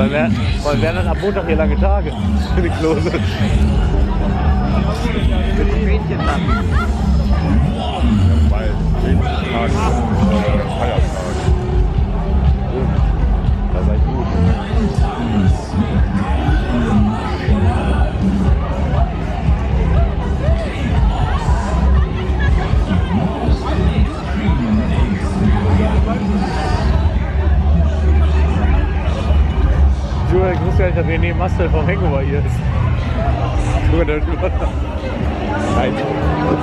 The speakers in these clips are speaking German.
Weil werden dann ab Montag hier lange Tage. Nichts los. Mit Mädchen dann. Weil Tag Feiertag. Das ist echt gut. Ich wusste ja nicht, dass René Mastel vom Hangover hier ist. Guck mal, nein,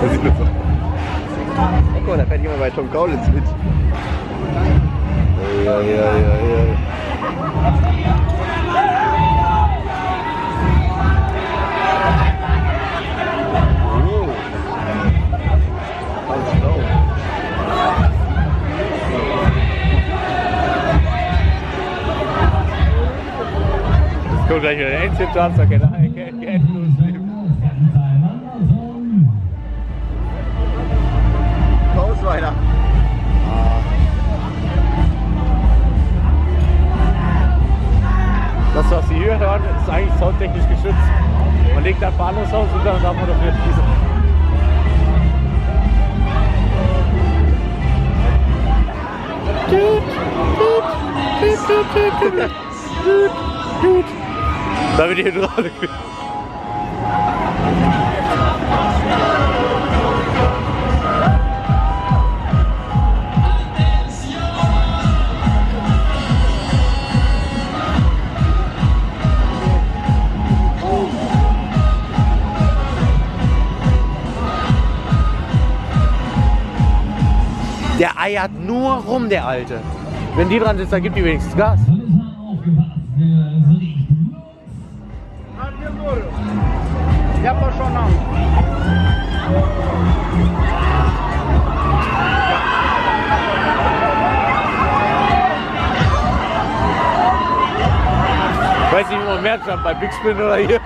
das ist nicht so. Guck mal, da fährt jemand bei Tom Kaulitz mit. Ja. Kommt gleich wieder der Endzip-Tanz, da kann er endlos leben. Raus weiter. Das, was Sie hier hören, ist eigentlich soundtechnisch geschützt. Man legt ein Bahnhofshaus und dann darf man dafür schießen. Da wird die Hydraulik. Der eiert nur rum, der Alte. Wenn die dran sitzt, dann gibt die wenigstens Gas. Ja, schon an. Ich weiß nicht, wo man mehr stand, bei Big Spin oder hier.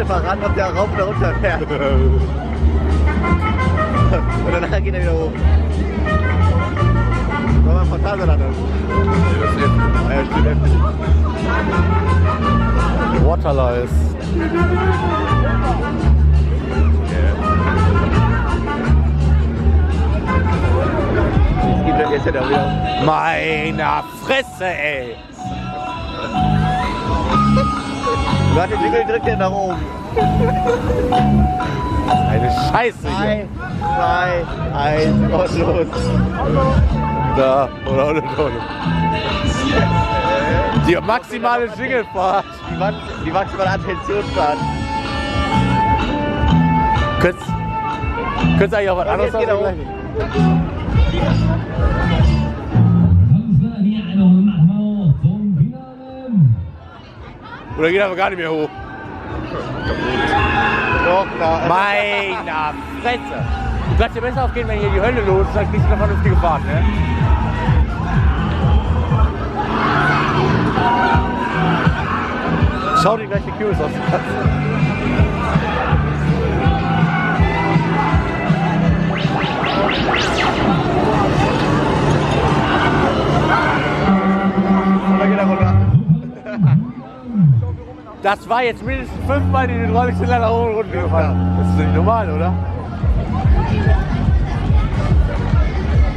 Verraten, ob der rauf oder runter fährt. Und danach geht er wieder hoch. Soll man Portal oder das? Ja, stimmt heftig. Waterlice. Jetzt hat er wieder. Meiner Fresse, ey! Du hast den Jingle, drückt den nach oben. Eine Scheiße hier. 3, 2, 1 und los. Da, oder. Die maximale Jinglefahrt. Die maximale Attentionsfahrt. Könntest eigentlich auch was anderes sagen? Oder geht aber gar nicht mehr hoch? Doch, da. Meiner Fresse! Du kannst dir besser aufgehen, wenn hier die Hölle los ist, dann kriegst du eine vernünftige Fahrt, ne? Schau dir gleich die Kirmes aus. Das war jetzt mindestens 5-mal die Hydraulikzylinder nach oben runter gefahren. Das ist nicht normal, oder?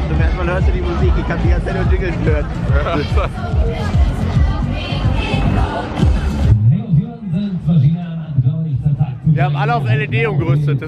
Zum ersten Mal hörst du die Musik, ich hab die ganze Zeit nur Jingles gehört. Wir haben alle auf LED umgerüstet.